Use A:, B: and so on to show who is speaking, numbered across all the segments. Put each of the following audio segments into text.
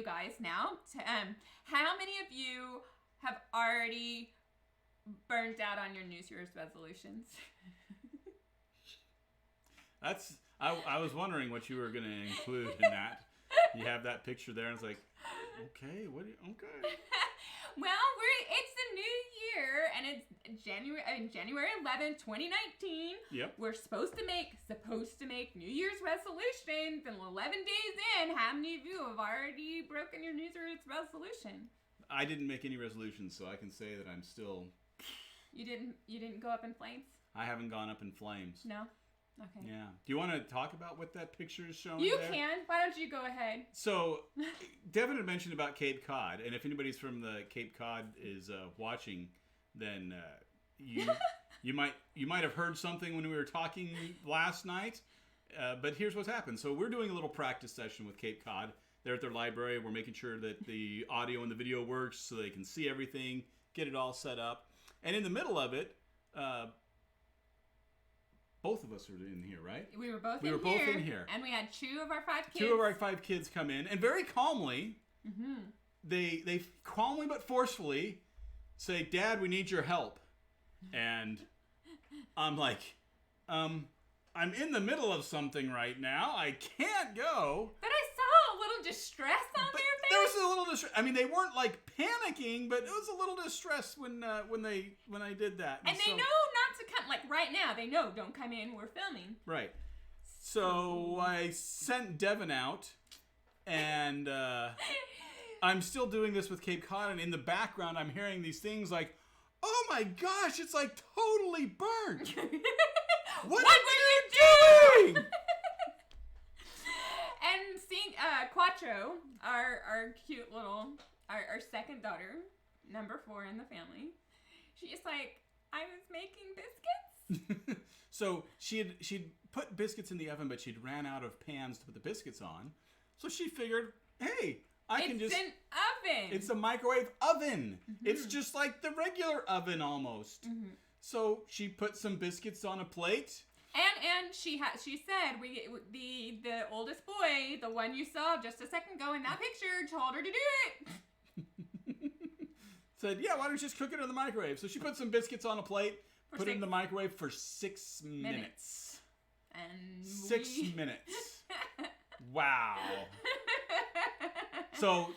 A: you guys now. How many of you have already burnt out on your New Year's resolutions?
B: I was wondering what you were going to include in that. You have that picture there, and it's like, okay, okay.
A: Well, it's the new year, and it's January 11th, 2019.
B: Yep.
A: We're supposed to make New Year's resolutions, and 11 days in, how many of you have already broken your New Year's resolution?
B: I didn't make any resolutions, so I can say that I'm still...
A: You didn't go up in flames?
B: I haven't gone up in flames.
A: No? Okay.
B: Yeah. Do you want to talk about what that picture is showing
A: You
B: there?
A: can. Why don't you go ahead?
B: So, Devon had mentioned about Cape Cod, and if anybody's from the Cape Cod is watching, then you might have heard something when we were talking last night. But here's what's happened. So we're doing a little practice session with Cape Cod. They're at their library. We're making sure that the audio and the video works so they can see everything, get it all set up. And in the middle of it, both of us were in here, right?
A: We were both in here. And we had 2 of our 5 kids.
B: 2 of our 5 kids come in, and very calmly, they calmly but forcefully say, "Dad, we need your help." And I'm like, I'm in the middle of something right now. I can't go.
A: But I saw a little distress on their face.
B: There was a little distress. I mean, they weren't like panicking, but it was a little distress when I did that.
A: And they know not to come. Like right now, they know don't come in. We're filming.
B: Right. So I sent Devon out, and I'm still doing this with Cape Cod, and in the background, I'm hearing these things like, "Oh my gosh, it's like totally burnt." What are you doing?
A: And seeing Quattro, our cute little, our second daughter, number 4 in the family, she's like, "I was making biscuits."
B: So she'd put biscuits in the oven, but she'd ran out of pans to put the biscuits on. So she figured, hey,
A: It's an oven.
B: It's a microwave oven. Mm-hmm. It's just like the regular oven almost. Mm-hmm. So she put some biscuits on a plate.
A: And she said the oldest boy, the one you saw just a second ago in that picture, told her to do it.
B: Said, yeah, why don't you just cook it in the microwave? So she put some biscuits on a plate, put it in the microwave for 6 minutes.
A: And
B: 6 minutes. Wow. So,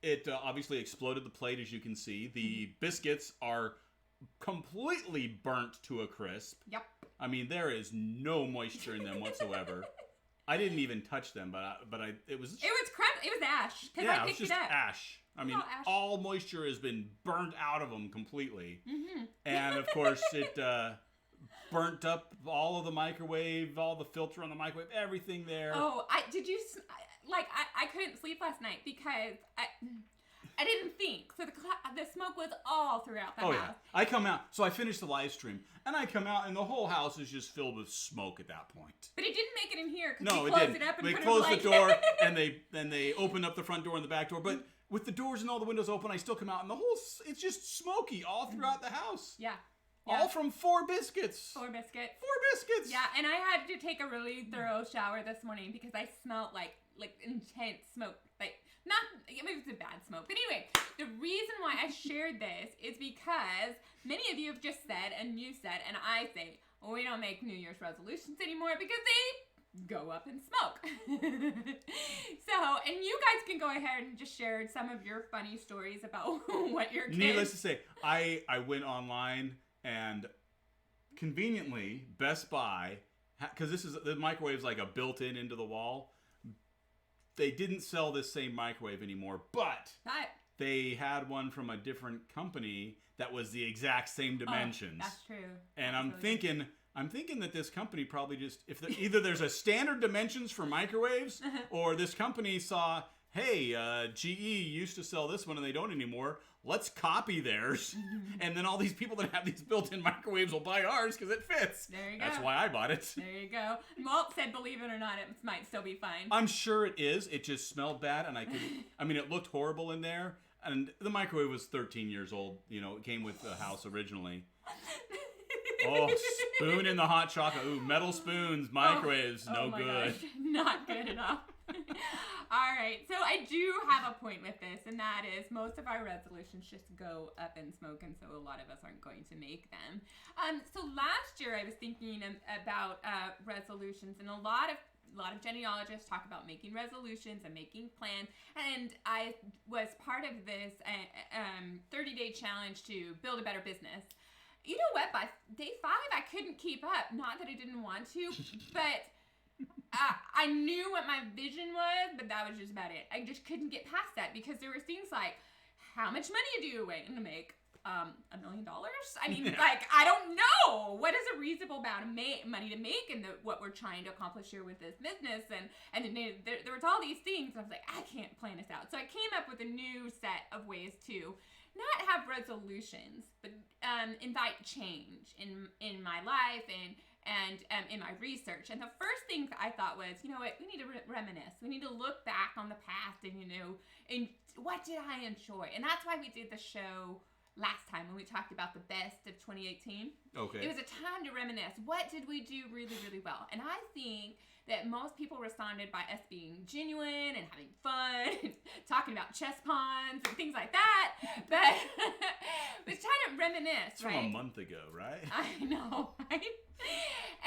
B: it obviously exploded the plate, as you can see. The biscuits are completely burnt to a crisp.
A: Yep.
B: I mean, there is no moisture in them whatsoever. I didn't even touch them, but it was
A: crumb. It was ash.
B: Yeah, it was just ash. I mean,
A: ash.
B: all moisture has been burnt out of them completely. Mm-hmm. And of course, it burnt up all of the microwave, all the filter on the microwave, everything there.
A: Oh, I couldn't sleep last night because I didn't think. So the smoke was all throughout the house.
B: Yeah. I come out. So I finished the live stream. And I come out and the whole house is just filled with smoke at that point.
A: But it didn't make it in here because
B: we
A: closed it up and
B: they
A: put
B: closed
A: it
B: the door and they opened up the front door and the back door. But with the doors and all the windows open, I still come out and it's just smoky all throughout the house.
A: Yeah.
B: All from 4 biscuits.
A: 4 biscuits.
B: 4 biscuits.
A: Yeah, and I had to take a really thorough shower this morning because I smelled like intense smoke. It was a bad smoke. But anyway, the reason why I shared this is because many of you have just said, and you said, and I say, well, we don't make New Year's resolutions anymore because they go up in smoke. So, and you guys can go ahead and just share some of your funny stories about what your kids...
B: Needless to say, I went online and conveniently Best Buy, because the microwave's like a built-in into the wall. They didn't sell this same microwave anymore, but they had one from a different company that was the exact same dimensions.
A: That's true.
B: And I'm thinking that this company probably just either there's a standard dimensions for microwaves, or this company saw, hey, GE used to sell this one and they don't anymore. Let's copy theirs. And then all these people that have these built-in microwaves will buy ours because it fits.
A: There you go.
B: That's why I bought it.
A: There you go. Walt said, believe it or not, it might still be fine.
B: I'm sure it is. It just smelled bad, and it looked horrible in there. And the microwave was 13 years old. It came with the house originally. Oh, spoon in the hot chocolate. Ooh, metal spoons, microwaves, no good.
A: Gosh. Not good at all. All right, so I do have a point with this, and that is most of our resolutions just go up in smoke, and so a lot of us aren't going to make them. So last year I was thinking about resolutions, and a lot of genealogists talk about making resolutions and making plans, and I was part of this 30-day challenge to build a better business. You know what? By day 5, I couldn't keep up. Not that I didn't want to, but I knew what my vision was, but that was just about it. I just couldn't get past that because there were things like, how much money do you want to make? $1 million? I mean, like, I don't know. What is a reasonable amount of money to make in what we're trying to accomplish here with this business? And there was all these things. And I was like, I can't plan this out. So I came up with a new set of ways to not have resolutions, but invite change in my life and in my research. And the first thing I thought was, you know what, we need to reminisce. We need to look back on the past and, and what did I enjoy? And that's why we did the show last time when we talked about the best of 2018.
B: Okay.
A: It was a time to reminisce. What did we do really, really well? And I think that most people responded by us being genuine and having fun, and talking about chess pawns and things like that. But it was trying to reminisce,
B: it's
A: right?
B: From a month ago, right?
A: I know, right?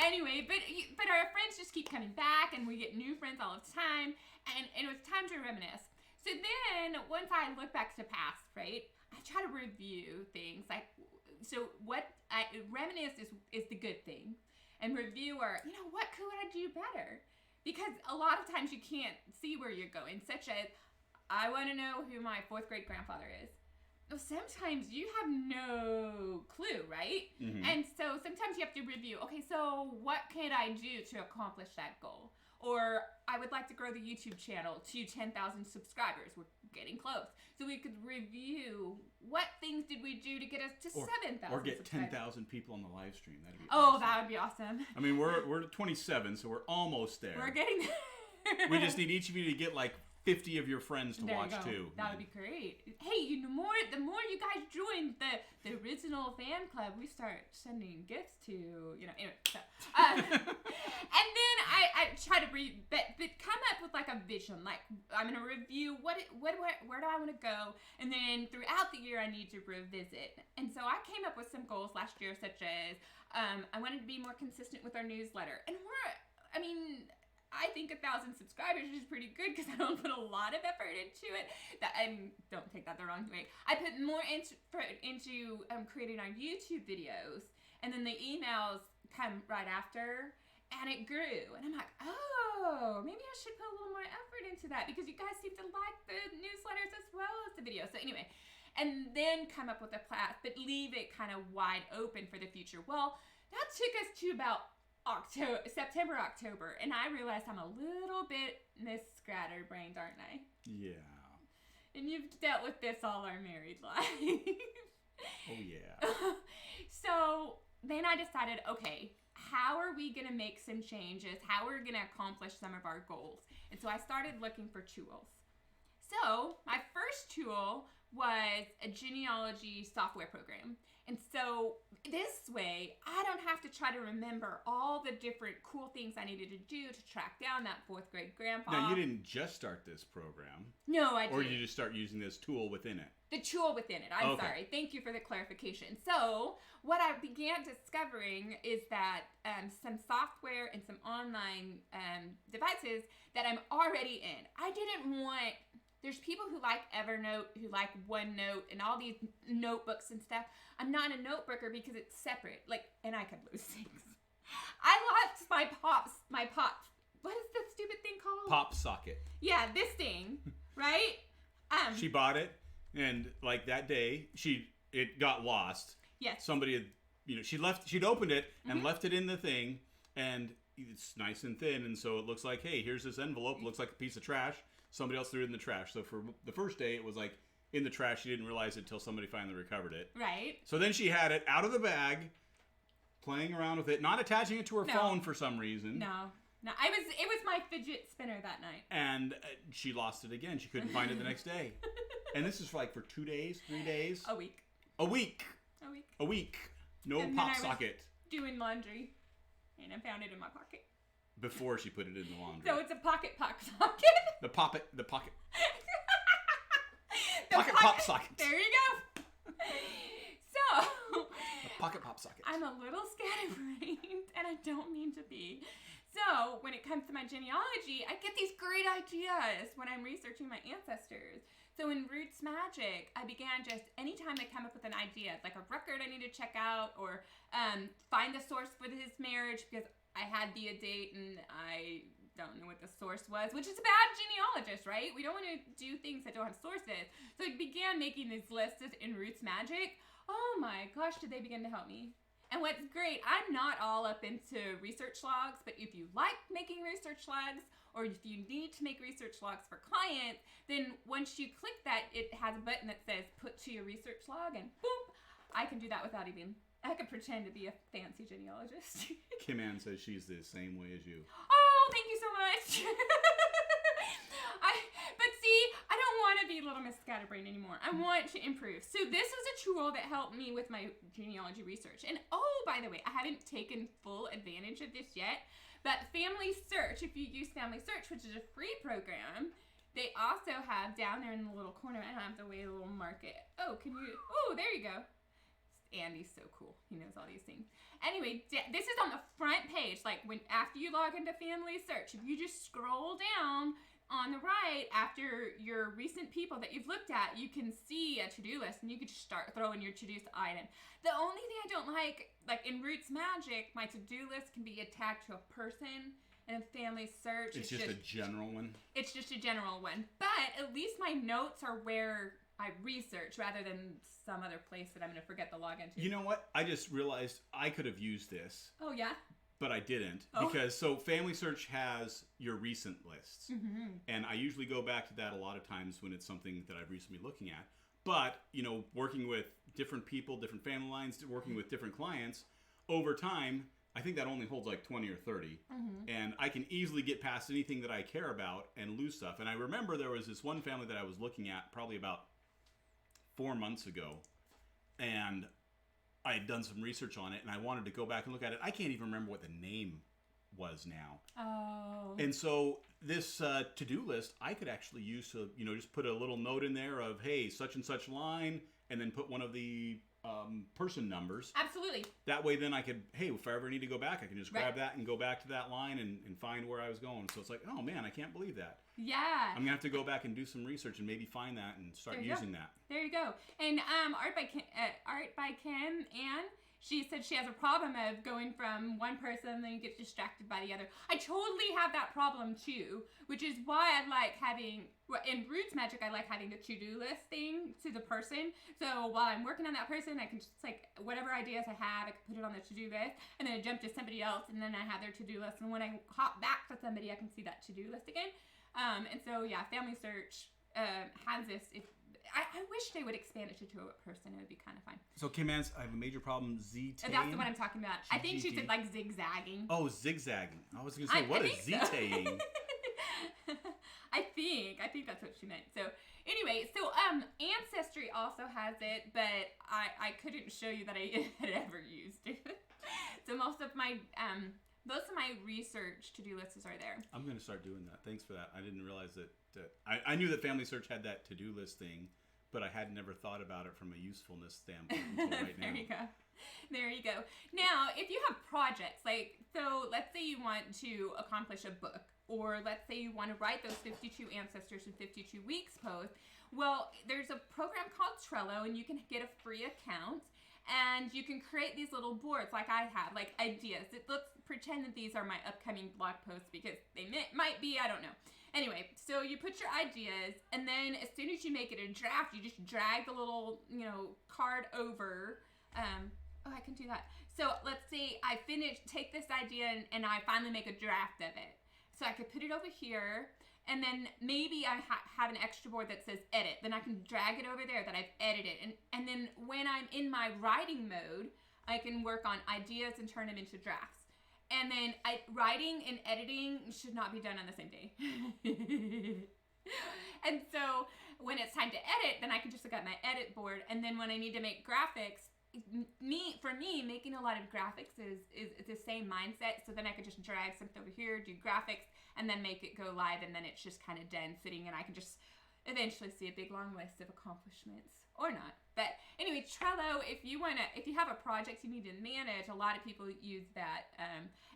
A: Anyway, but our friends just keep coming back, and we get new friends all the time, and it was time to reminisce. So then, once I look back to the past, right, I try to review things like, so what I reminisce is the good thing, and review are, what could I do better? Because a lot of times you can't see where you're going, such as, I want to know who my 4th great grandfather is. Well, sometimes you have no clue, right?
B: Mm-hmm.
A: And so sometimes you have to review, okay, so what can I do to accomplish that goal? Or I would like to grow the YouTube channel to 10,000 subscribers. We're getting close. So we could review what things did we do to get us to 7,000
B: Or get
A: subscribers.
B: 10,000 people on the live stream. That'd be
A: Oh,
B: awesome.
A: that would be awesome.
B: I mean, we're at 27, so we're almost there.
A: We're getting there.
B: We just need each of you to get like 50 of your friends to
A: There you
B: watch
A: go.
B: too.
A: That would be great. Hey, the more you guys join the original fan club, we start sending gifts to, anyway. So, and then I try to but come up with like a vision. Like, I'm gonna review where do I want to go, and then throughout the year I need to revisit. And so I came up with some goals last year, such as I wanted to be more consistent with our newsletter, and I think 1,000 subscribers is pretty good because I don't put a lot of effort into it. Don't take that the wrong way. I put more effort into creating our YouTube videos, and then the emails come right after, and it grew. And I'm like, oh, maybe I should put a little more effort into that because you guys seem to like the newsletters as well as the videos. So anyway, and then come up with a plan, but leave it kind of wide open for the future. Well, that took us to about September, October, and I realized I'm a little bit scatterbrained, aren't I?
B: Yeah.
A: And you've dealt with this all our married life.
B: Oh yeah.
A: So then I decided, okay, how are we going to make some changes? How are we going to accomplish some of our goals? And so I started looking for tools. So my first tool was a genealogy software program. And so this way, I don't have to try to remember all the different cool things I needed to do to track down that 4th great grandpa.
B: Now, you didn't just start this program.
A: No, I didn't.
B: Or did you just start using this tool within it?
A: The tool within it. I'm sorry. Thank you for the clarification. So what I began discovering is that some software and some online devices that I'm already in. I didn't want... There's people who like Evernote, who like OneNote, and all these notebooks and stuff. I'm not a notebooker because it's separate. And I could lose things. I lost my pop. What is the stupid thing called?
B: Pop socket.
A: Yeah, this thing, right?
B: She bought it, and like that day, it got lost.
A: Yes.
B: Somebody had, she'd opened it and left it in the thing, and it's nice and thin, and so it looks like, hey, here's this envelope. Looks like a piece of trash. Somebody else threw it in the trash. So for the first day, it was like in the trash. She didn't realize it until somebody finally recovered it.
A: Right.
B: So then she had it out of the bag, playing around with it, not attaching it to her phone for some reason.
A: No. It was my fidget spinner that night.
B: And she lost it again. She couldn't find it the next day. And this is for 2 days, 3 days?
A: A week.
B: A week. No
A: And
B: pop
A: then I was
B: socket.
A: doing laundry, and I found it in my pocket.
B: before she put it in the laundry.
A: So it's a pocket pop socket.
B: The pocket pop socket.
A: There you go. So
B: The pocket pop socket.
A: I'm a little scatterbrained, and I don't mean to be. So when it comes to my genealogy, I get these great ideas when I'm researching my ancestors. So in Roots Magic, I began just anytime I come up with an idea, like a record I need to check out, or find the source for his marriage, because I had the date and I don't know what the source was, which is a bad genealogist, right? We don't want to do things that don't have sources. So I began making these lists in Roots Magic. Oh my gosh, did they begin to help me? And what's great, I'm not all up into research logs, but if you like making research logs, or if you need to make research logs for clients, then once you click that, it has a button that says put to your research log, and boom, I can do that without even, I could pretend to be a fancy genealogist.
B: Kim Ann says she's the same way as you.
A: Oh, thank you so much. But see, I don't want to be Little Miss Scatterbrain anymore. I want to improve. So this is a tool that helped me with my genealogy research. And oh, by the way, I haven't taken full advantage of this yet, but Family Search, if you use Family Search, which is a free program, they also have down there in the little corner, I don't have to wait a little market. Oh, there you go. Andy's so cool. He knows all these things. Anyway, this is on the front page. Like after you log into Family Search, if you just scroll down on the right, after your recent people that you've looked at, you can see a to-do list, and you can just start throwing your to-do item. The only thing I don't like in Roots Magic, my to-do list can be attached to a person, and in Family Search,
B: it's just a general one.
A: It's just a general one. But at least my notes are where I research rather than some other place that I'm going to forget to log into.
B: You know what? I just realized I could have used this.
A: Oh, yeah?
B: But I didn't,
A: Oh.
B: because Family Search has your recent lists, and I usually go back to that a lot of times when it's something that I've recently been looking at. But working with different people, different family lines, working with different clients over time, I think that only holds like 20 or 30, and I can easily get past anything that I care about and lose stuff. And I remember there was this one family that I was looking at probably about 4 months ago, and I had done some research on it, and I wanted to go back and look at it. I can't even remember what the name was now.
A: Oh.
B: And so this to-do list, I could actually use to, just put a little note in there of, hey, such and such line, and then put one of the person numbers.
A: Absolutely.
B: That way then I could, hey, if I ever need to go back, I can just grab
A: Right.
B: that and go back to that line and find where I was going. So it's like, oh man, I can't believe that.
A: Yeah.
B: I'm going to have to go back and do some research and maybe find that and start
A: There you
B: using
A: go.
B: that.
A: There you go. And Art by Kim Ann, she said she has a problem of going from one person and then you get distracted by the other. I totally have that problem too, which is why I like having, in Roots Magic, I like having the to-do list thing to the person. So while I'm working on that person, I can just whatever ideas I have, I can put it on the to-do list, and then I jump to somebody else, and then I have their to-do list. And when I hop back to somebody, I can see that to-do list again. And so yeah, Family Search has this. I wish they would expand it to a person. It would be kind of fun.
B: So Kim Ann, I have a major problem. Z-taying.
A: That's the one I'm talking about. I think she said zigzagging.
B: Oh, zigzagging. I was going to say, what is Z-taying?
A: I think that's what she meant. So anyway, Ancestry also has it, but I couldn't show you that I had ever used it. So most of my research to-do lists are there.
B: I'm going to start doing that. Thanks for that. I didn't realize that. I knew that Family Search had that to-do list thing, but I had never thought about it from a usefulness standpoint until right now.
A: There you go. Now, if you have projects, so let's say you want to accomplish a book, or let's say you want to write those 52 Ancestors in 52 Weeks posts, well, there's a program called Trello, and you can get a free account, and you can create these little boards like I have, like ideas. Let's pretend that these are my upcoming blog posts, because they might be, I don't know. Anyway, so you put your ideas, and then as soon as you make it a draft, you just drag the little, card over. I can do that. So let's say I take this idea, and I finally make a draft of it. So I could put it over here, and then maybe I have an extra board that says edit. Then I can drag it over there that I've edited. And then when I'm in my writing mode, I can work on ideas and turn them into drafts. And then writing and editing should not be done on the same day. And so when it's time to edit, then I can just look at my edit board. And then when I need to make graphics, for me, making a lot of graphics is the same mindset. So then I could just drag something over here, do graphics, and then make it go live, and then it's just kind of done sitting, and I can just eventually see a big long list of accomplishments or not. But anyway, Trello, if you have a project you need to manage, a lot of people use that.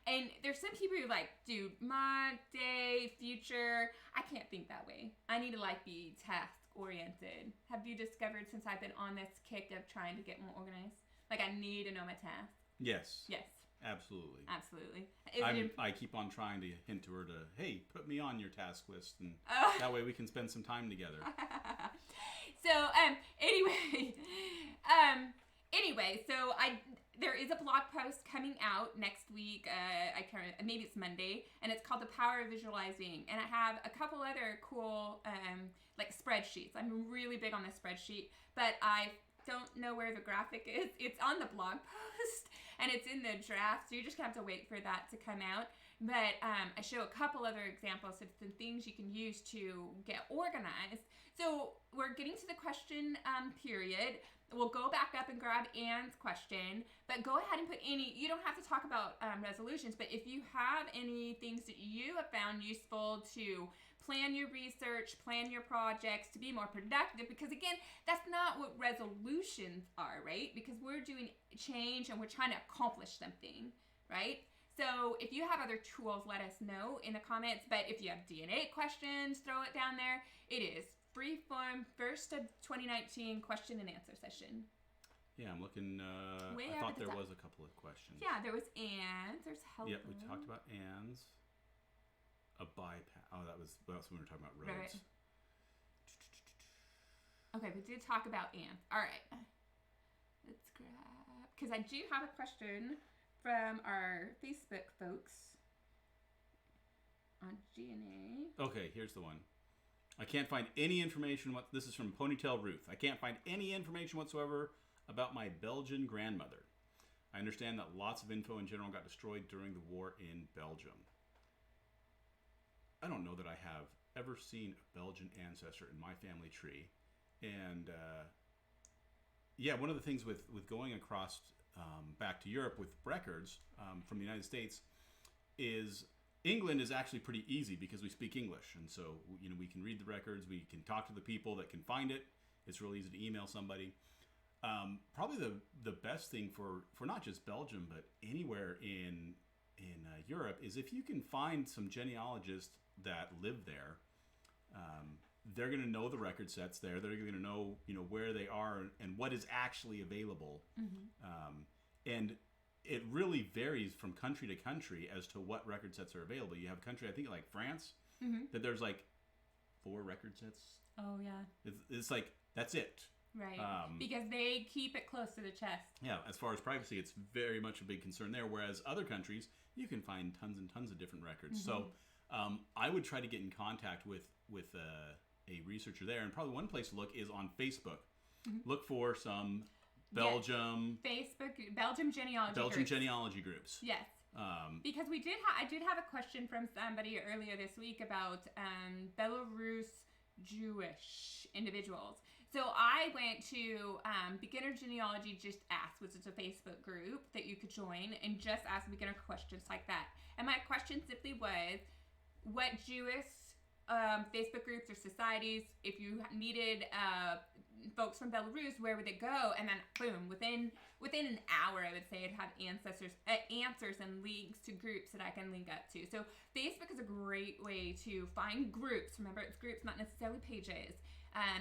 A: And there's some people who like do month, day, future. I can't think that way. I need to like be task oriented. Have you discovered since I've been on this kick of trying to get more organized? Like I need to know my tasks.
B: Yes.
A: Yes.
B: Absolutely.
A: Absolutely.
B: I keep on trying to hint to her to, hey, put me on your task list, and that way we can spend some time together.
A: So anyway, so there is a blog post coming out next week. Maybe it's Monday, and it's called The Power of Visualizing. And I have a couple other cool like spreadsheets. I'm really big on the spreadsheet, but I don't know where the graphic is. It's on the blog post, and it's in the draft, so you're just gonna have to wait for that to come out. But I show a couple other examples of some things you can use to get organized. So we're getting to the question period. We'll go back up and grab Anne's question, but go ahead and put you don't have to talk about resolutions, but if you have any things that you have found useful to plan your research, plan your projects, to be more productive, because again, that's not what resolutions are, right? Because we're doing change and we're trying to accomplish something, right? So if you have other tools, let us know in the comments. But if you have DNA questions, throw it down there. It is free-form, first of 2019 question and answer session.
B: Yeah, I'm looking.
A: Way
B: I
A: up
B: thought
A: at the
B: there
A: top.
B: was a couple of questions.
A: Yeah, there was Anne's. There's hello.
B: Yep, we talked about Anne's. A bypass. Oh, that was when we were talking about roads.
A: Right. Okay, we did talk about Anne's. All right. Let's grab, because I do have a question from our Facebook folks on GNA.
B: Okay, here's the one. I can't find any information. This is from Ponytail Ruth. I can't find any information whatsoever about my Belgian grandmother. I understand that lots of info in general got destroyed during the war in Belgium. I don't know that I have ever seen a Belgian ancestor in my family tree. And yeah, one of the things with going across back to Europe with records from the United States is England is actually pretty easy because we speak English. And so, we can read the records, we can talk to the people that can find it. It's really easy to email somebody. Probably the best thing for not just Belgium, but anywhere in Europe is if you can find some genealogists that live there. They're going to know the record sets there. They're going to know, where they are and what is actually available. Mm-hmm. And it really varies from country to country as to what record sets are available. You have a country, I think like France, mm-hmm. that there's like 4 record sets.
A: Oh, yeah.
B: It's like, that's it.
A: Right. Because they keep it close to the chest. Yeah.
B: As far as privacy, it's very much a big concern there. Whereas other countries, you can find tons and tons of different records. Mm-hmm. So I would try to get in contact with a researcher there. And probably one place to look is on Facebook. Mm-hmm. Look for some Belgium...
A: Yes. Facebook, Belgium genealogy groups. Yes. Because I did have a question from somebody earlier this week about Belarus Jewish individuals. So I went to Beginner Genealogy Just Ask, which is a Facebook group that you could join and just ask beginner questions like that. And my question simply was, what Jewish Facebook groups or societies, if you needed folks from Belarus, where would it go? And then boom, within an hour, I would say I'd have answers and links to groups that I can link up to. So Facebook is a great way to find groups. Remember, it's groups, not necessarily pages.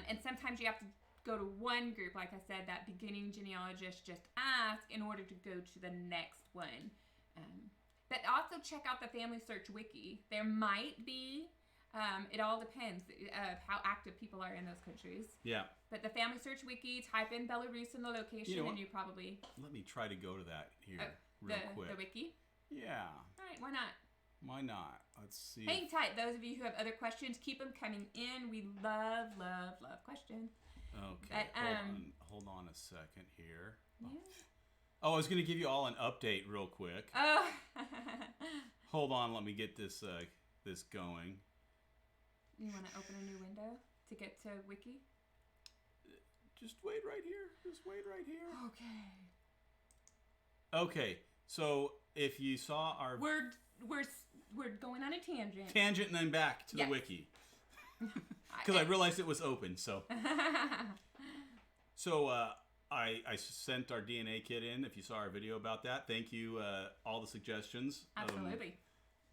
A: And sometimes you have to go to one group, like I said, that Beginning Genealogist Just Ask, in order to go to the next one. But also check out the Family Search Wiki. There might be, it all depends how active people are in those countries. Yeah. But the Family Search Wiki, type in Belarus in the location, and you probably...
B: Let me try to go to that here real quick.
A: The wiki?
B: Yeah.
A: All right, why not?
B: Why not? Let's see.
A: Hang tight. Those of you who have other questions, keep them coming in. We love, love, love questions.
B: Okay. Hold on a second here.
A: Yeah.
B: Oh, I was going to give you all an update real quick.
A: Oh.
B: Hold on. Let me get this going.
A: You want to open a new window to get to Wiki?
B: Just wait right here. Just wait right here.
A: Okay.
B: Okay. So if you saw our
A: We're going on a tangent.
B: Tangent and then back to the wiki. Because I realized it was open. So I sent our DNA kit in. If you saw our video about that, thank you. All the suggestions.
A: Absolutely.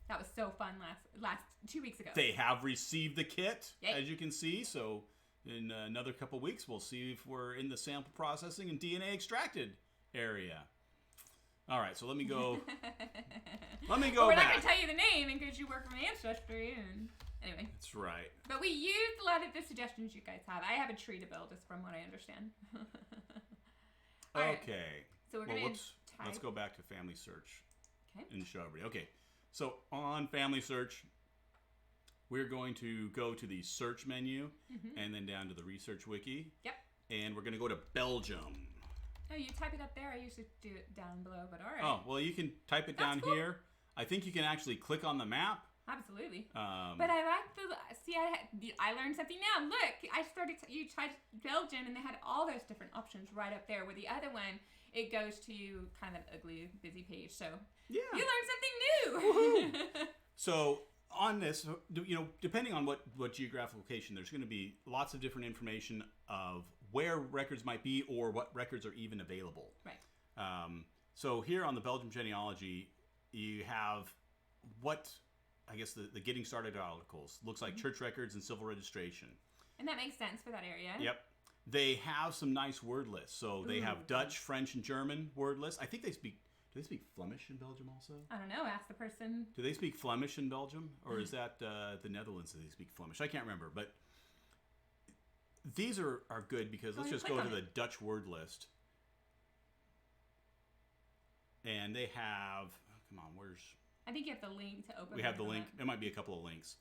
A: That was so fun last 2 weeks ago.
B: They have received the kit,
A: Yay.
B: as you can see. So in another couple weeks, we'll see if we're in the sample processing and DNA extracted area. All right, so let me go.
A: We're
B: back.
A: not going to tell you the name in case you work from Ancestry. And anyway.
B: That's right.
A: But we used a lot of the suggestions you guys have. I have a tree to build, just from what I understand.
B: Okay.
A: Right. So we're going to
B: let's go back to family search.
A: Okay.
B: In Shrubbery. Okay. So on family search, we're going to go to the search menu and then down to the research wiki.
A: Yep.
B: And we're going to go to Belgium.
A: Oh, you type it up there? I usually do it down below, but all right.
B: Oh, well, you can type it down here. I think you can actually click on the map.
A: Absolutely. But I like I learned something now. Look, you tried Belgium, and they had all those different options right up there. Where the other one, it goes to kind of an ugly, busy page. So
B: yeah,
A: you learned something new.
B: So on this, depending on what geographic location, there's going to be lots of different information of where records might be or what records are even available.
A: Right.
B: So here on the Belgium Genealogy, you have what, I guess, the getting started articles. Looks like church records and civil registration. And
A: that makes sense for that area.
B: Yep. They have some nice word lists. So they have Dutch, French, and German word lists. I think do they speak Flemish in Belgium also?
A: I don't know. Ask the person.
B: Do they speak Flemish in Belgium? Or is that the Netherlands that they speak Flemish? I can't remember. But these are good because let's just go to the Dutch word list. And they have, come on, where's...
A: I think you have the link to open.
B: We have the link. It might be a couple of links.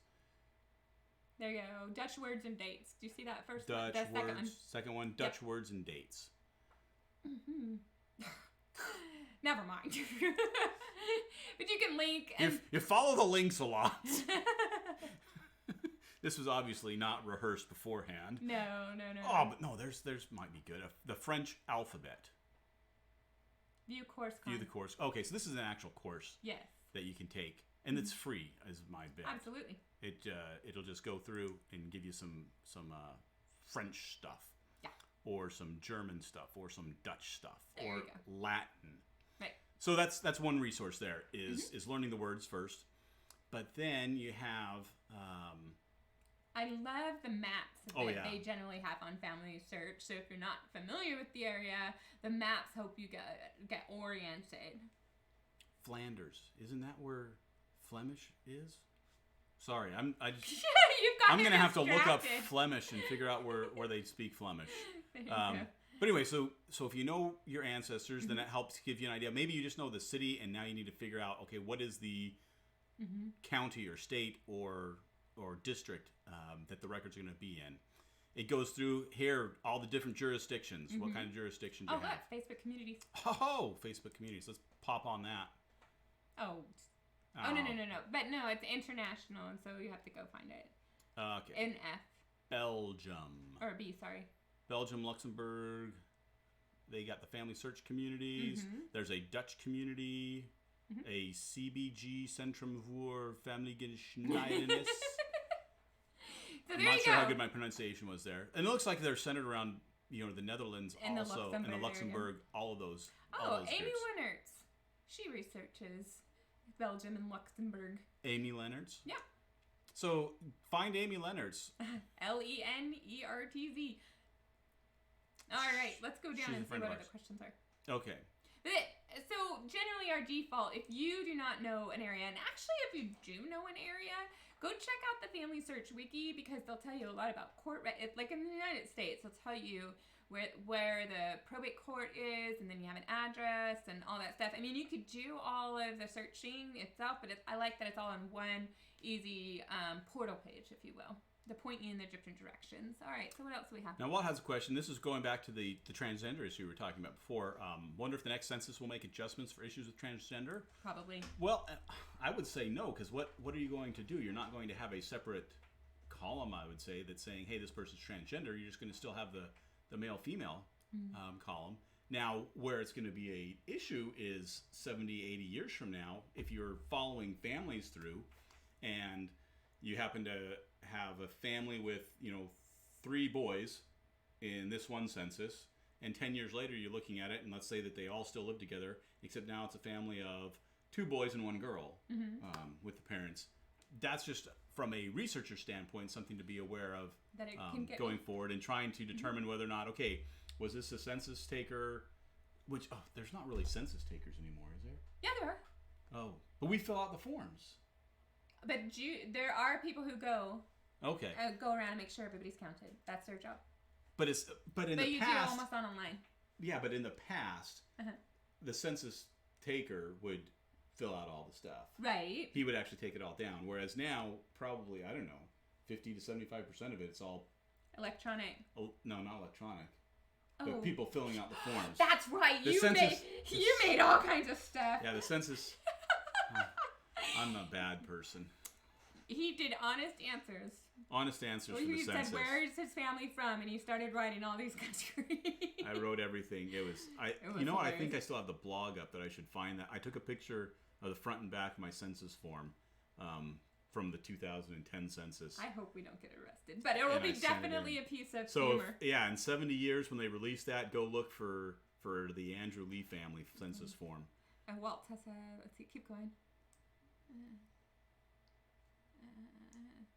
A: There you go. Dutch words and dates. Do you see that first
B: Dutch
A: one?
B: words. Second one, Dutch words and dates.
A: Mm-hmm. Never mind. But you can link. And...
B: You follow the links a lot. This was obviously not rehearsed beforehand.
A: No.
B: Oh, but no, there's might be good. The French alphabet.
A: View course.
B: View the course. Okay, so this is an actual course.
A: Yes.
B: That you can take, and it's free, is my bet.
A: Absolutely.
B: It'll just go through and give you some French stuff.
A: Yeah.
B: Or some German stuff, or some Dutch stuff,
A: there
B: or
A: you go.
B: Latin.
A: Right.
B: So that's one resource there is learning the words first, but then you have.
A: I love the maps that they generally have on Family Search. So if you're not familiar with the area, the maps help you get oriented.
B: Flanders, isn't that where Flemish is? Sorry, I'm gonna have to look up Flemish and figure out where they speak Flemish. But anyway, so if you know your ancestors, then it helps give you an idea. Maybe you just know the city, and now you need to figure out, okay, what is the county or state or district that the records are going to be in. It goes through here all the different jurisdictions. What kind of jurisdictions do you have?
A: Look, Facebook communities.
B: Oh, Facebook communities. Let's pop on that.
A: Oh, no. But no, it's international, and so you have to go find it.
B: Okay.
A: In F.
B: Belgium.
A: Or B, sorry.
B: Belgium, Luxembourg. They got the family search communities. There's a Dutch community. A CBG, Centrum voor Familiegeschiedenis.
A: So
B: I'm not sure how good my pronunciation was there. And it looks like they're centered around, the Netherlands
A: and
B: also,
A: and
B: the Luxembourg, all of those.
A: Oh, Amy Leonards. She researches Belgium and Luxembourg.
B: Amy Leonards?
A: Yeah.
B: So find Amy Leonards.
A: Lenertz. All right, let's go down and see what other questions are.
B: Okay.
A: So generally our default, if you do not know an area, and actually if you do know an area, go check out the Family Search Wiki because they'll tell you a lot about court, like in the United States, they'll tell you where the probate court is, and then you have an address and all that stuff. I mean, you could do all of the searching itself, but I like that it's all in one easy portal page, if you will. To point you in the different directions. All right, so what else do we have?
B: Now, Walt has a question. This is going back to the transgender issue we were talking about before. Wonder if the next census will make adjustments for issues with transgender?
A: Probably.
B: Well, I would say no, because what are you going to do? You're not going to have a separate column, I would say, that's saying, hey, this person's transgender. You're just going to still have the the male-female column. Now, where it's going to be a issue is 70, 80 years from now, if you're following families through and you happen to have a family with, 3 boys in this one census, and 10 years later you're looking at it, and let's say that they all still live together, except now it's a family of 2 boys and 1 girl with the parents. That's just, from a researcher standpoint, something to be aware of
A: that it can get
B: going forward and trying to determine whether or not, okay, was this a census taker? Which, there's not really census takers anymore, is there?
A: Yeah, there are.
B: Oh, but we fill out the forms.
A: But there are people who go around and make sure everybody's counted. That's their job.
B: But in the
A: past, you do it almost online.
B: Yeah, but in the past, the census taker would fill out all the stuff.
A: Right.
B: He would actually take it all down. Whereas now, probably, I don't know, 50 to 75% of it's all
A: electronic.
B: Oh, no, not electronic. But people filling out the forms.
A: That's right. You made all kinds of stuff.
B: Yeah, the census. I'm a bad person.
A: He did honest answers.
B: Honest answers for the census.
A: He said, "Where is his family from?" And he started writing all these countries.
B: I wrote everything. It was you know what? I think I still have the blog up that I should find that. I took a picture of the front and back of my census form from the 2010 census.
A: I hope we don't get arrested, but it will be definitely a piece of humor.
B: So in 70 years when they release that, go look for the Andrew Lee family census form.
A: And Walt has let's see, keep going.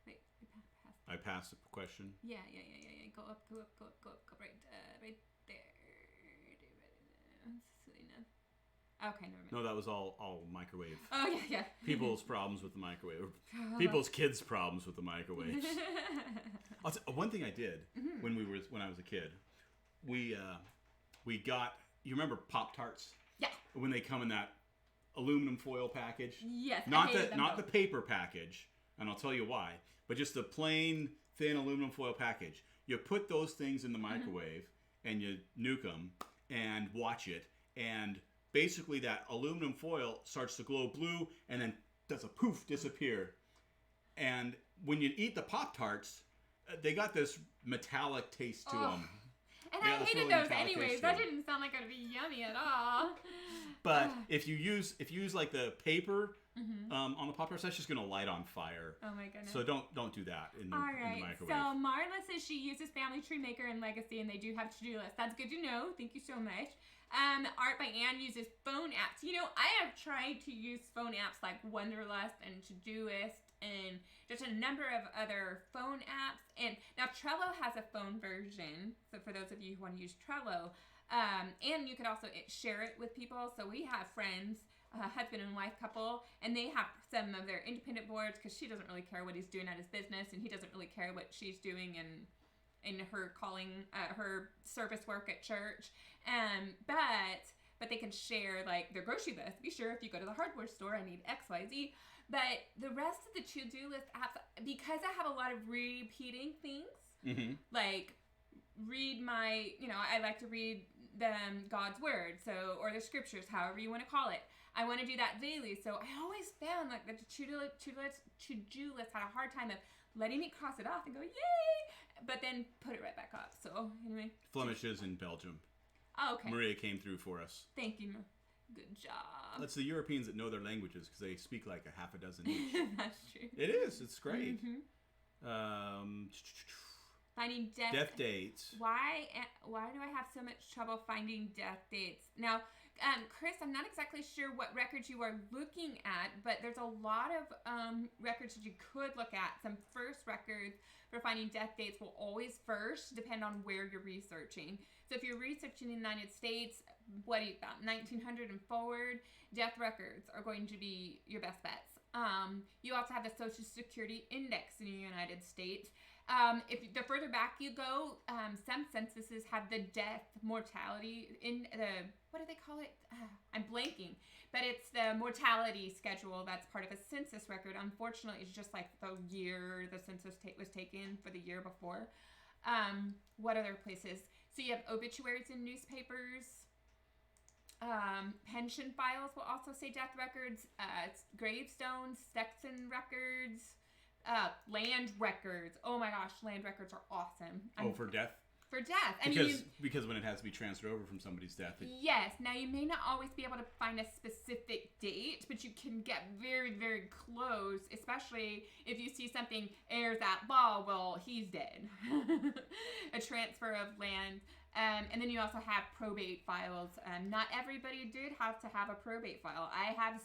A: Wait,
B: I passed the question.
A: Yeah. Go up, right there. Okay, never mind.
B: No, that was all microwave.
A: Oh yeah.
B: People's problems with the microwave. People's kids' problems with the microwave. One thing I did when I was a kid, we got, you remember Pop-Tarts?
A: Yeah.
B: When they come in that aluminum foil package.
A: Yes.
B: Not the paper package, and I'll tell you why. But just the plain thin aluminum foil package. You put those things in the microwave and you nuke them and watch it, and basically that aluminum foil starts to glow blue and then does a poof, disappear. And when you eat the Pop-Tarts, they got this metallic taste to them.
A: And I hated those anyways. That didn't sound like it would be yummy at all.
B: But if you use like the paper on the Pop-Tarts, that's just gonna light on fire.
A: Oh my goodness!
B: So don't do that in the microwave.
A: So Marla says she uses Family Tree Maker and Legacy, and they do have to-do lists. That's good to know. Thank you so much. Art by Ann uses phone apps. I have tried to use phone apps like Wonderlust and Todoist and just a number of other phone apps. And now Trello has a phone version. So for those of you who want to use Trello, and you could also share it with people. So we have friends, husband and wife couple, and they have some of their independent boards because she doesn't really care what he's doing at his business, and he doesn't really care what she's doing in her calling, her service work at church. But they can share like their grocery list. Be sure if you go to the hardware store, I need X, Y, Z. But the rest of the to-do list apps, because I have a lot of repeating things, like read my, I like to read God's word, or the scriptures, however you want to call it. I want to do that daily. So I always found like the to-do list had a hard time of letting me cross it off and go, yay, but then put it right back up. So anyway.
B: Flemish is in Belgium.
A: Oh, okay.
B: Maria came through for us.
A: Thank you. Good job.
B: That's the Europeans that know their languages because they speak like a half a dozen each.
A: That's true.
B: It is. It's great.
A: Finding
B: death dates.
A: Why do I have so much trouble finding death dates? Now, Chris, I'm not exactly sure what records you are looking at, but there's a lot of records that you could look at. Some first records for finding death dates will always first depend on where you're researching. So if you're researching in the United States, what do you got? 1900 and forward, death records are going to be your best bets. You also have the Social Security Index in the United States. If the further back you go, some censuses have the death mortality in the, what do they call it? I'm blanking, but it's the mortality schedule that's part of a census record. Unfortunately, it's just like the year the census was taken for the year before. What other places? So you have obituaries in newspapers. Pension files will also say death records. Gravestones, Sexton records. Land records. Oh my gosh, land records are awesome.
B: For death?
A: for death.
B: Because when it has to be transferred over from somebody's death.
A: Yes. Now, you may not always be able to find a specific date, but you can get very, very close, especially if you see something heirs at law. Well, he's dead. A transfer of land. And then you also have probate files. Not everybody did have to have a probate file. I have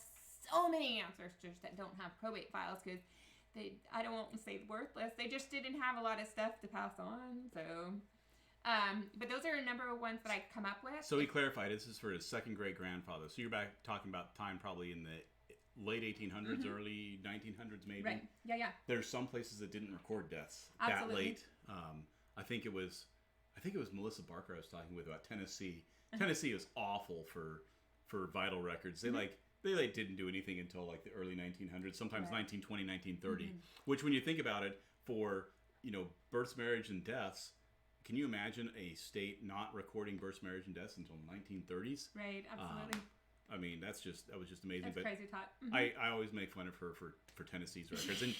A: so many ancestors that don't have probate files because I don't want to say worthless. They just didn't have a lot of stuff to pass on. So, but those are a number of ones that I come up with.
B: So he clarified this is for his second great grandfather. So you're back talking about time probably in the late 1800s, early 1900s maybe.
A: Right. Yeah.
B: There's some places that didn't record deaths
A: Absolutely.
B: that late. I think it was Melissa Barker I was talking with about Tennessee. Tennessee is awful for vital records. They didn't do anything until like the early 1900s, sometimes 1920, 1930. Which, when you think about it, for births, marriage, and deaths, can you imagine a state not recording births, marriage, and deaths until 1930s?
A: Right, absolutely.
B: I mean, that was just amazing.
A: That's crazy talk.
B: I always make fun of her for Tennessee's records, and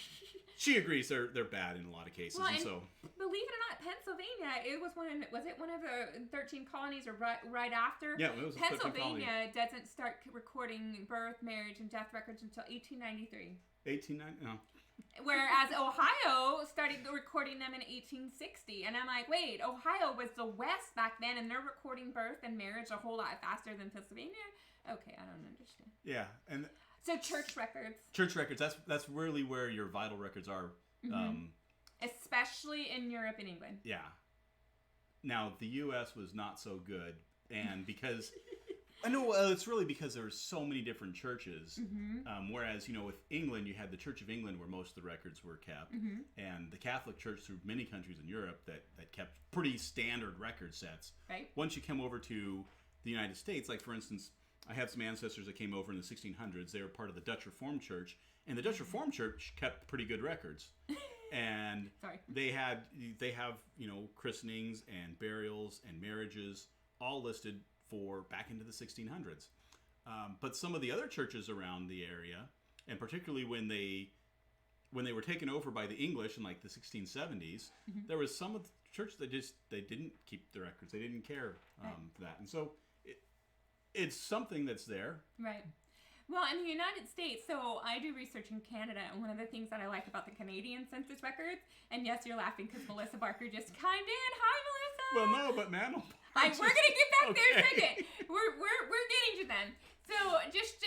B: she agrees they're bad in a lot of cases.
A: Well,
B: and so,
A: believe it or not, Pennsylvania, it was one of the 13 colonies or right after?
B: Yeah, it was
A: Pennsylvania doesn't start recording birth, marriage, and death records until 1893.
B: 1890? No.
A: Whereas Ohio started recording them in 1860. And I'm like, wait, Ohio was the West back then, and they're recording birth and marriage a whole lot faster than Pennsylvania? Okay, I don't understand.
B: Yeah, and
A: so church records.
B: Church records. That's really where your vital records are.
A: Especially in Europe and England. Yeah.
B: Now the U.S. was not so good, and because I know it's really because there were so many different churches. Whereas with England, you had the Church of England where most of the records were kept, and the Catholic Church through many countries in Europe that kept pretty standard record sets.
A: Right.
B: Once you come over to the United States, like for instance, I have some ancestors that came over in the 1600s. They were part of the Dutch Reformed Church, and the Dutch Reformed Church kept pretty good records. And they have christenings and burials and marriages all listed for back into the 1600s. But some of the other churches around the area, and particularly when they were taken over by the English in like the 1670s, there was some of the church that they didn't keep the records. They didn't care for that, and so. It's something that's there. Right.
A: Well, in the United States, so I do research in Canada, and one of the things that I like about the Canadian census records, and yes, you're laughing because Melissa Barker just chimed in. Hi, Melissa.
B: Well, no, but man,
A: we're gonna get back there in a second. We're getting to them. So just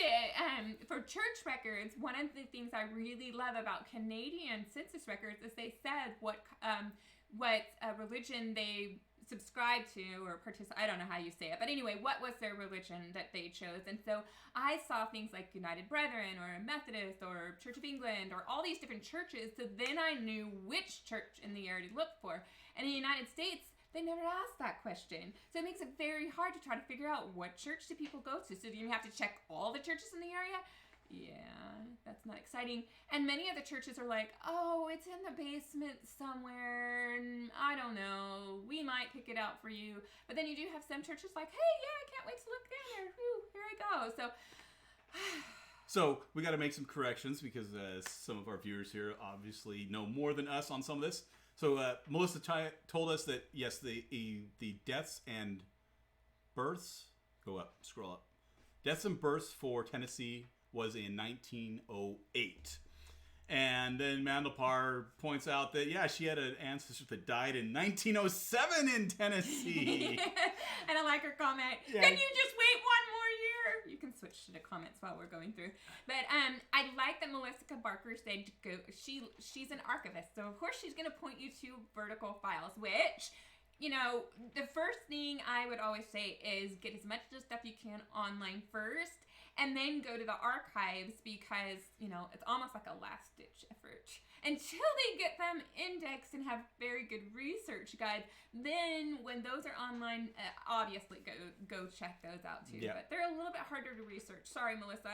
A: for church records, one of the things I really love about Canadian census records is they said what religion they subscribe to or participate. I don't know how you say it, but anyway, what was their religion that they chose? And so I saw things like United Brethren or Methodist or Church of England or all these different churches. So then I knew which church in the area to look for. And in the United States, they never asked that question. So it makes it very hard to try to figure out what church do people go to. So do you have to check all the churches in the area? Yeah, that's not exciting. And many of the churches are like, oh, it's in the basement somewhere. I don't know. We might pick it out for you. But then you do have some churches like, hey, yeah, I can't wait to look down there. Whew, here I go.
B: So we got to make some corrections because some of our viewers here obviously know more than us on some of this. So Melissa told us that, yes, the deaths and births, scroll up. Deaths and births for Tennessee was in 1908. And then Mandlepar points out that, yeah, she had an ancestor that died in 1907 in Tennessee.
A: And I like her comment. Yeah. Can you just wait one more year? You can switch to the comments while we're going through. But I like that Melissa Barker said she's an archivist. So, of course, she's going to point you to vertical files, which... the first thing I would always say is get as much of the stuff you can online first and then go to the archives because, it's almost like a last-ditch effort. Until they get them indexed and have very good research guides, then when those are online, obviously go check those out too. Yeah. But they're a little bit harder to research. Sorry, Melissa,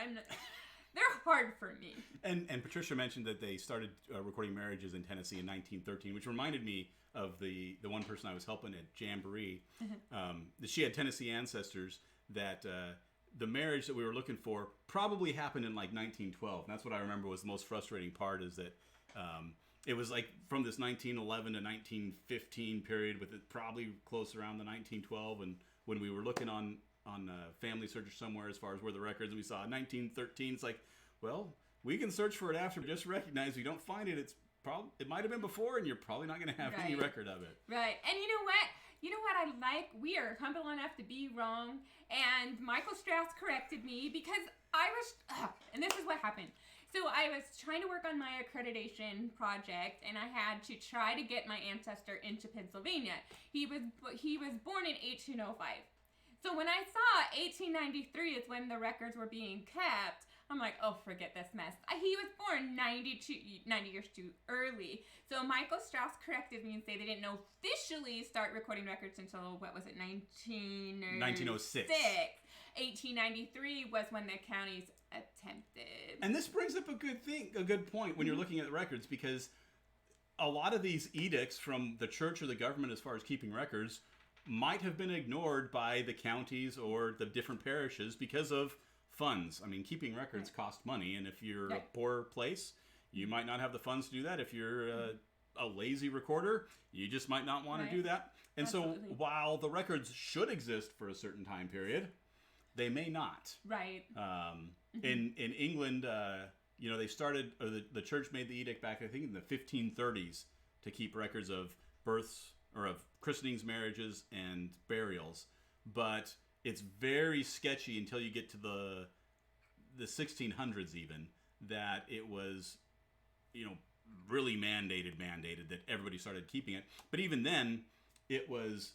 A: they're hard for me. And
B: Patricia mentioned that they started recording marriages in Tennessee in 1913, which reminded me of the one person I was helping at Jamboree. She had Tennessee ancestors that the marriage that we were looking for probably happened in like 1912. And that's what I remember was the most frustrating part is that it was like from this 1911 to 1915 period, with it probably close around the 1912, and when we were looking on Family Searcher somewhere as far as where the records, and we saw 1913. It's like, well, we can search for it after, but just recognize if you don't find it, it might have been before, and you're probably not going to have any record of it.
A: Right. And you know what? You know what I like? We are humble enough to be wrong, and Michael Strauss corrected me because I was, and this is what happened. So I was trying to work on my accreditation project, and I had to try to get my ancestor into Pennsylvania. He was born in 1805. So when I saw 1893 is when the records were being kept, I'm like, oh, forget this mess. He was born 90 years too early. So Michael Strauss corrected me and said they didn't officially start recording records until, what was it, 1906. 1893 was when the counties attempted.
B: And this brings up a good point when you're looking at the records, because a lot of these edicts from the church or the government as far as keeping records might have been ignored by the counties or the different parishes because of funds. I mean, keeping records cost money, and if you're a poor place, you might not have the funds to do that. If you're a lazy recorder, you just might not want to do that. And so while the records should exist for a certain time period, they may not.
A: Right.
B: In England, they started, or the church made the edict back, I think, in the 1530s to keep records of births or of christenings, marriages, and burials. But it's very sketchy until you get to the 1600s even, that it was, really mandated that everybody started keeping it. But even then, it was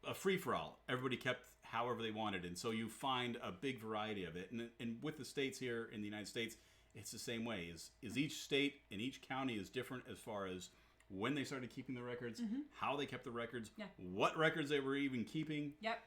B: a free-for-all. Everybody kept however they wanted, and so you find a big variety of it. And with the states here in the United States, it's the same way. Is each state and each county is different as far as when they started keeping the records, how they kept the records, what records they were even keeping.
A: Yep.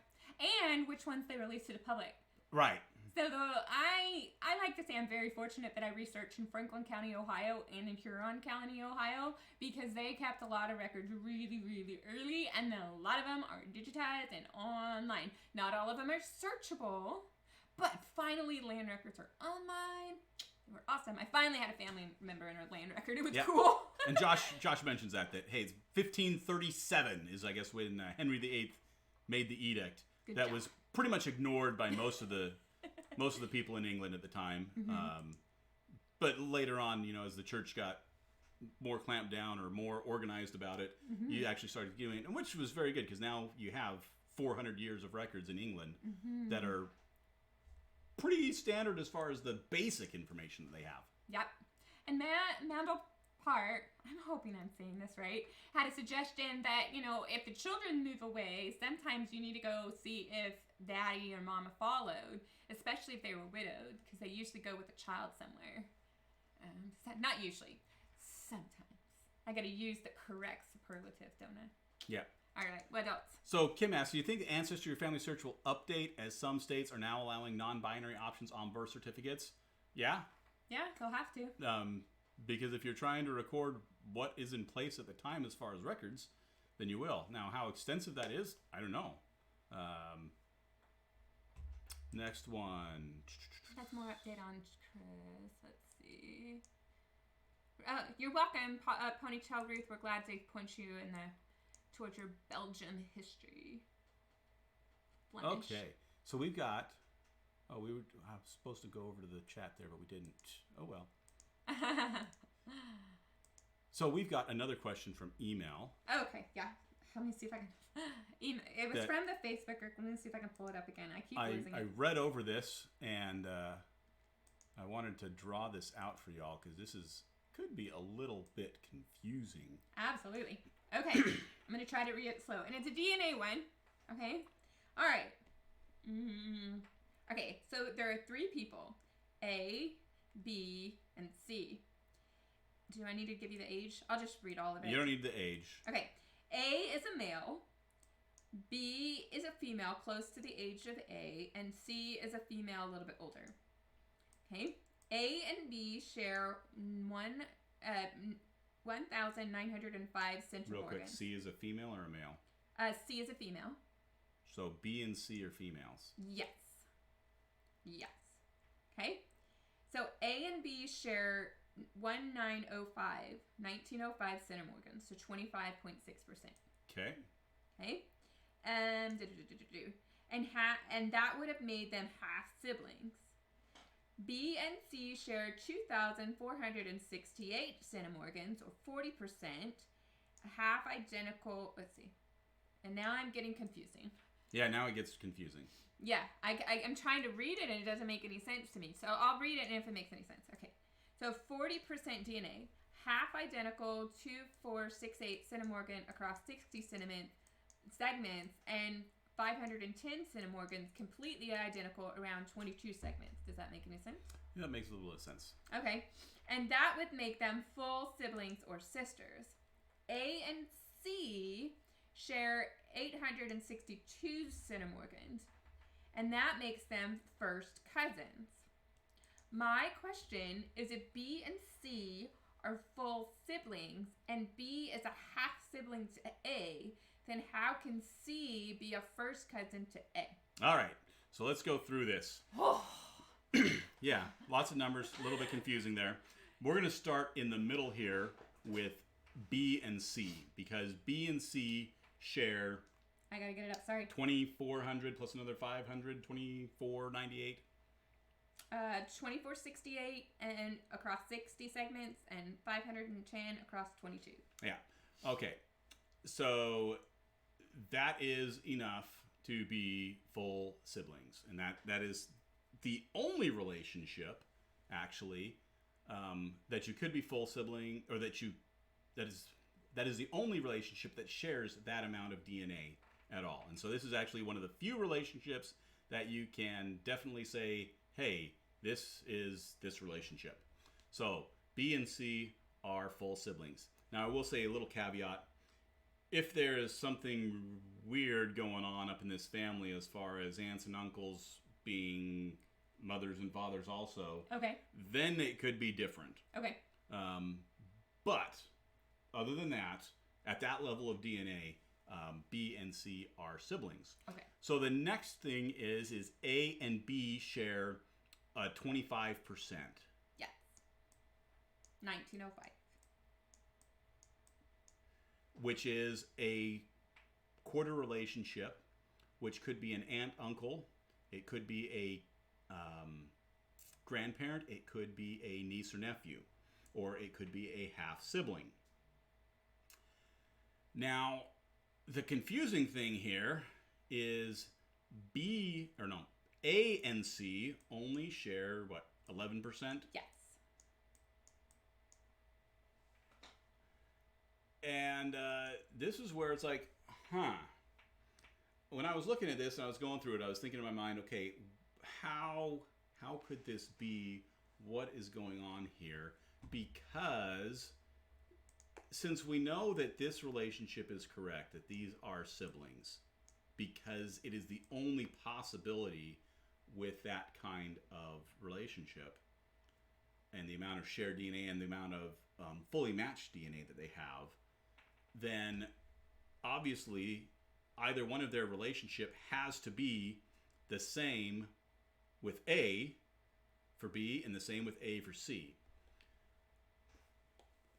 A: And which ones they released to the public.
B: Right.
A: So I like to say I'm very fortunate that I researched in Franklin County, Ohio, and in Huron County, Ohio, because they kept a lot of records really, really early, and then a lot of them are digitized and online. Not all of them are searchable, but finally land records are online. They were awesome. I finally had a family member in a land record. It was cool.
B: And Josh mentions that hey, it's 1537 is, I guess, when Henry VIII made the edict. Good job. Was pretty much ignored by most of the people in England at the time. But later on, as the church got more clamped down or more organized about it, you actually started doing it, and which was very good, because now you have 400 years of records in England that are pretty standard as far as the basic information that they have.
A: Yep. And Mandel Park, I'm hoping I'm saying this right, had a suggestion that, if the children move away, sometimes you need to go see if daddy or mama followed, especially if they were widowed, because they usually go with a child somewhere. Not usually. Sometimes. I got to use the correct superlative, don't I?
B: Yeah.
A: All right. What else?
B: So Kim asks, do you think the Ancestry or Family Search will update as some states are now allowing non-binary options on birth certificates? Yeah.
A: Yeah, they'll have to.
B: Because if you're trying to record what is in place at the time as far as records, then you will. Now, how extensive that is, I don't know. Next one.
A: That's more update on Chris. Let's see. You're welcome, Ponytail Ruth. We're glad to point you towards your Belgium history. Flemish.
B: Okay, so we've got. Oh, I was supposed to go over to the chat there, but we didn't. Oh well. So we've got another question from email.
A: Okay, yeah. Let me see if I can. It was from the Facebook group. Let me see if I can pull it up again. I keep losing it.
B: I read over this, and I wanted to draw this out for y'all because this could be a little bit confusing.
A: Absolutely. Okay, I'm going to try to read it slow. And it's a DNA one. Okay? All right. Okay, so there are 3 people. A, B, and C. Do I need to give you the age? I'll just read all of it.
B: You don't need the age.
A: Okay. A is a male. B is a female close to the age of A. And C is a female a little bit older. Okay. A and B share 1,905 central organs.
B: Real quick, C is a female or a male?
A: C is a female.
B: So B and C are females.
A: Yes. Okay. So A and B share 1905 centimorgans, so 25.6%.
B: Okay.
A: Okay? And that would have made them half siblings. B and C share 2,468 centimorgans, or 40%, half identical. Let's see. And now I'm getting confusing.
B: Yeah, now it gets confusing.
A: Yeah, I'm trying to read it and it doesn't make any sense to me. So I'll read it and if it makes any sense. Okay. So 40% DNA, half identical, 2,468 centimorgan across 60 segments, and 510 centimorgans completely identical around 22 segments. Does that make any sense?
B: Yeah, that makes a little bit of sense.
A: Okay. And that would make them full siblings or sisters. A and C share 862 centimorgans, and that makes them first cousins. My question is, if B and C are full siblings and B is a half sibling to A, then how can C be a first cousin to A?
B: All right, so let's go through this. Yeah, lots of numbers, a little bit confusing there. We're going to start in the middle here with B and C, because B and C share...
A: I gotta get it up, sorry.
B: 2,400 plus another 500, 2,498.
A: 2,468 and across 60 segments, and 510 across 22.
B: Yeah. Okay. So that is enough to be full siblings, and that is the only relationship, actually, that you could be full sibling, or that is the only relationship that shares that amount of DNA at all. And so this is actually one of the few relationships that you can definitely say, hey, this is this relationship. So B and C are full siblings. Now I will say a little caveat. If there is something weird going on up in this family as far as aunts and uncles being mothers and fathers also,
A: okay,
B: then it could be different.
A: Okay.
B: But other than that, at that level of DNA, B and C are siblings.
A: Okay.
B: So the next thing is A and B share 25%.
A: Yes. 1905.
B: Which is a quarter relationship, which could be an aunt, uncle. It could be a grandparent. It could be a niece or nephew. Or it could be a half sibling. Now, the confusing thing here is A and C only share, 11%?
A: Yes.
B: And this is where it's like, when I was looking at this and I was going through it, I was thinking in my mind, okay, how could this be? What is going on here? Because since we know that this relationship is correct, that these are siblings, because it is the only possibility with that kind of relationship, and the amount of shared DNA and the amount of fully matched DNA that they have, then obviously either one of their relationship has to be the same with A for B and the same with A for C.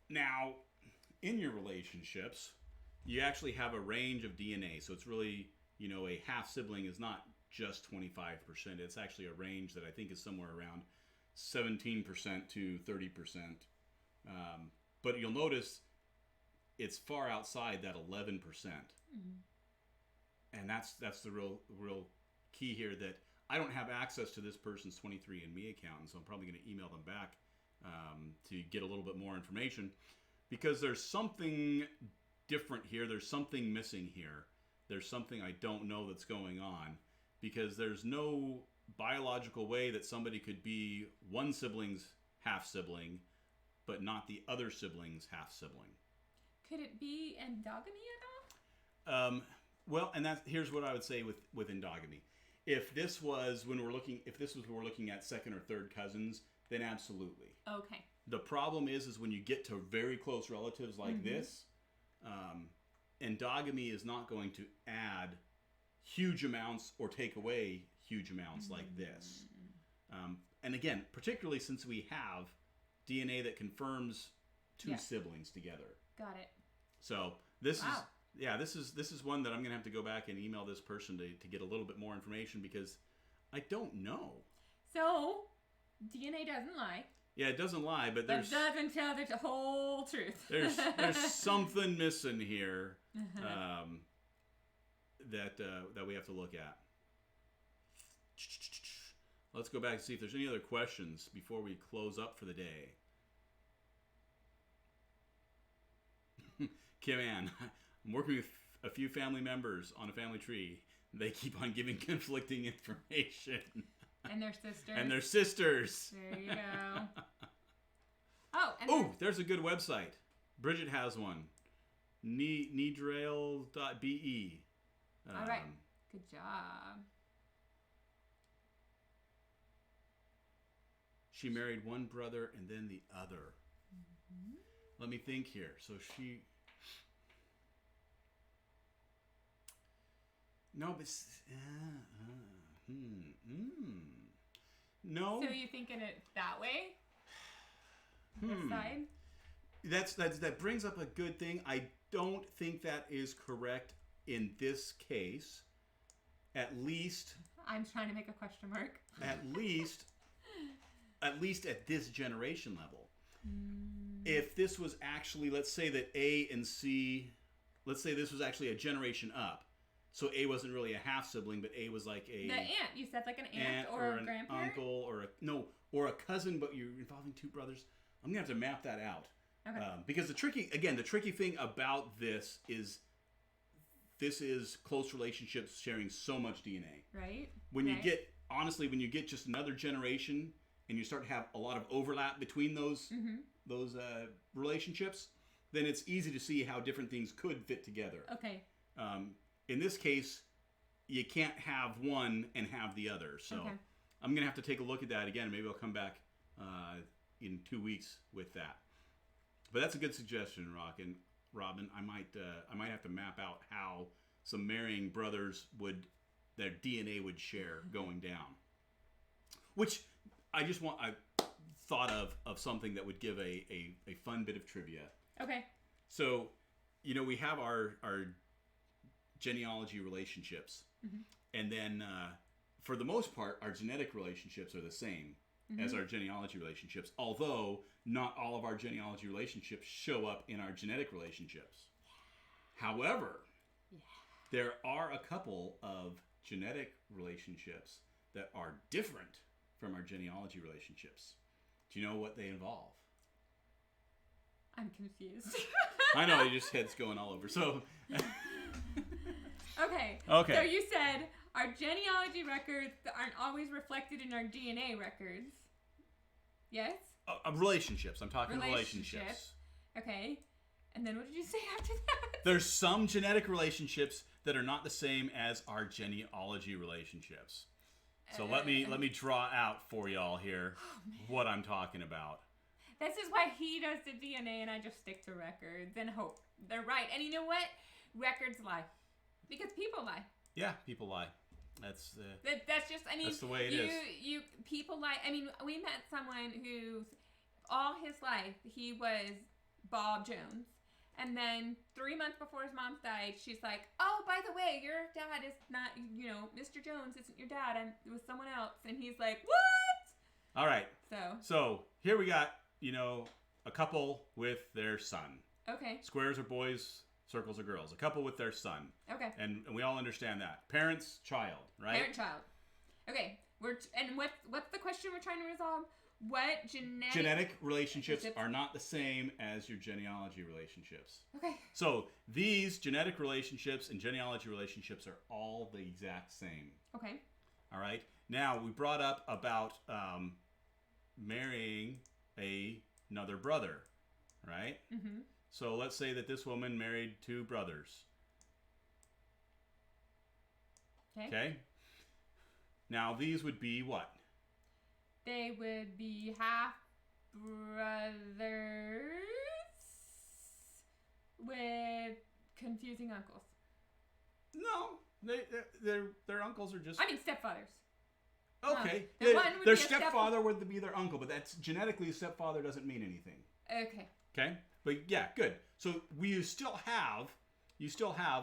B: Now, in your relationships, you actually have a range of DNA. So it's really, a half sibling is not just 25%. It's actually a range that I think is somewhere around 17% to 30%. But you'll notice it's far outside that 11%. Mm-hmm. And that's the real key here, that I don't have access to this person's 23andMe account, and so I'm probably going to email them back to get a little bit more information, because there's something different here. There's something missing here. There's something I don't know that's going on, because there's no biological way that somebody could be one sibling's half sibling, but not the other sibling's half sibling.
A: Could it be endogamy at all?
B: Well, and here's what I would say with endogamy. If this was when we're looking at second or third cousins, then absolutely.
A: Okay.
B: The problem is when you get to very close relatives like this, endogamy is not going to add huge amounts or take away huge amounts like this. And again, particularly since we have DNA that confirms two
A: Yeah.
B: siblings together.
A: Got it.
B: So this
A: Wow.
B: this is one that I'm gonna have to go back and email this person to get a little bit more information because I don't know.
A: So, DNA doesn't lie.
B: Yeah, it doesn't lie, but
A: But doesn't tell the whole truth.
B: there's something missing here that we have to look at. Let's go back and see if there's any other questions before we close up for the day. Kim Ann, I'm working with a few family members on a family tree. They keep on giving conflicting information.
A: And their sisters.
B: And their sisters.
A: There you go. Oh, and
B: Oh, there's a good website. Bridget has one. Nedrail.be.
A: All right. Good job.
B: She married one brother and then the other.
A: Mm-hmm.
B: Let me think here. So she... No, but... No.
A: So you thinking it that way? This side?
B: That brings up a good thing. I don't think that is correct in this case. At least...
A: I'm trying to make a question mark.
B: At least at this generation level. If this was actually, let's say that A and C, let's say this was actually a generation up. So A wasn't really a half sibling, but A was like a...
A: The aunt. You said like an aunt or a
B: an
A: grandparent?
B: uncle or a cousin, but you're involving two brothers. I'm going to have to map that out.
A: Okay.
B: Because the tricky thing about this is close relationships sharing so much DNA.
A: Right.
B: When you get just another generation and you start to have a lot of overlap between those relationships, then it's easy to see how different things could fit together.
A: Okay.
B: In this case, you can't have one and have the other. So I'm going to have to take a look at that again. Maybe I'll come back in 2 weeks with that. But that's a good suggestion, Robin. I might have to map out how some marrying brothers their DNA would share going down. Which I thought of something that would give a fun bit of trivia.
A: Okay.
B: So, we have our genealogy relationships. And then, for the most part, our genetic relationships are the same as our genealogy relationships. Although, not all of our genealogy relationships show up in our genetic relationships. However, there are a couple of genetic relationships that are different from our genealogy relationships. Do you know what they involve?
A: I'm confused.
B: I know, your head's going all over. So,
A: Okay. So you said our genealogy records aren't always reflected in our DNA records. Yes?
B: Relationships. I'm talking relationships.
A: Okay. And then what did you say after that?
B: There's some genetic relationships that are not the same as our genealogy relationships. So let me draw out for y'all here what I'm talking about.
A: This is why he does the DNA and I just stick to records and hope they're right. And you know what? Records lie. Because people lie.
B: Yeah, people lie. That's
A: just, I mean,
B: that's the way it is.
A: People lie. I mean, we met someone who all his life he was Bob Jones. And then 3 months before his mom died, she's like, oh, by the way, your dad is not, Mr. Jones isn't your dad. It was someone else. And he's like, what?
B: All right.
A: So
B: here we got, a couple with their son.
A: Okay.
B: Squares are boys, circles are girls. A couple with their son.
A: Okay.
B: And we all understand that. Parents, child, right?
A: Parent-child. Okay. And what's the question we're trying to resolve? What
B: genetic relationships are not the same as your genealogy relationships.
A: Okay.
B: So these genetic relationships and genealogy relationships are all the exact same.
A: Okay.
B: All right. Now we brought up about marrying another brother, right? Mm-hmm. So let's say that this woman married two brothers. Okay. Now these would be what?
A: They would be half brothers with confusing uncles.
B: No, their uncles are just.
A: I mean stepfathers.
B: Okay.
A: The one would
B: their
A: be a
B: stepfather would be their uncle, but that's genetically stepfather doesn't mean anything.
A: Okay.
B: Okay? But yeah, good. So you still have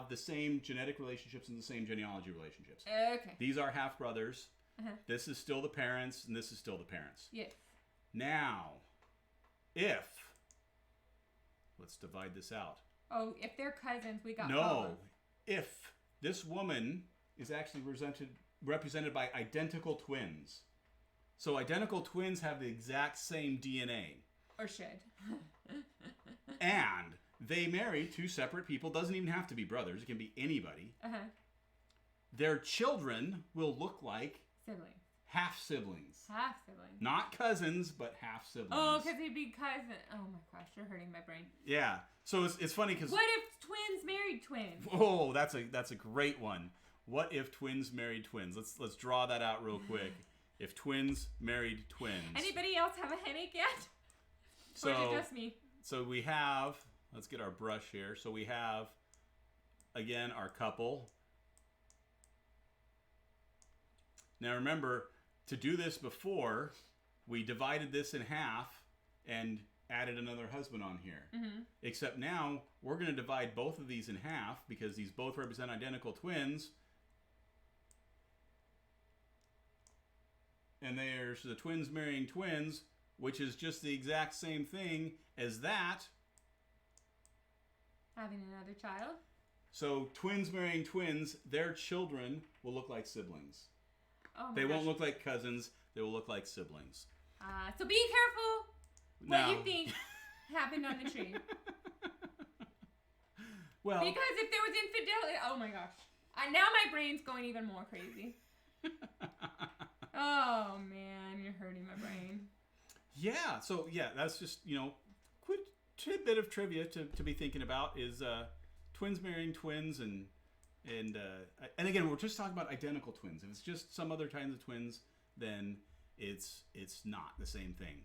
B: the same genetic relationships and the same genealogy relationships.
A: Okay.
B: These are half brothers.
A: Uh-huh.
B: This is still the parents, and this is still the parents.
A: Yes.
B: Now, let's divide this out.
A: Oh, if they're cousins, we got
B: No,
A: both.
B: if this woman is actually represented by identical twins. So identical twins have the exact same DNA.
A: Or should.
B: And they marry two separate people. Doesn't even have to be brothers. It can be anybody.
A: Uh-huh.
B: Their children will look like
A: Siblings.
B: half siblings.
A: Half siblings.
B: Not cousins, but half siblings.
A: Oh, because he'd be cousin. Oh my gosh, you're hurting my brain.
B: Yeah. So it's funny because...
A: What if twins married twins?
B: Oh, that's a great one. What if twins married twins? Let's draw that out real quick. If twins married twins.
A: Anybody else have a headache yet?
B: So,
A: or is it just me?
B: So we have, let's get our brush here. So we have, again, our couple. Now remember, to do this before, we divided this in half and added another husband on here.
A: Mm-hmm.
B: Except now, we're going to divide both of these in half because these both represent identical twins. And there's the twins marrying twins, which is just the exact same thing as that.
A: Having another child?
B: So twins marrying twins, their children will look like siblings.
A: Oh my
B: They
A: gosh.
B: won't look like cousins. They will look like siblings.
A: So be careful what
B: Now,
A: you think happened on the tree.
B: well,
A: Because if there was infidelity, oh my gosh. Now my brain's going even more crazy. Oh man, you're hurting my brain.
B: yeah. So yeah, that's just quick tidbit of trivia to be thinking about is twins marrying twins and again we're just talking about identical twins. If it's just some other kinds of twins, then it's not the same thing.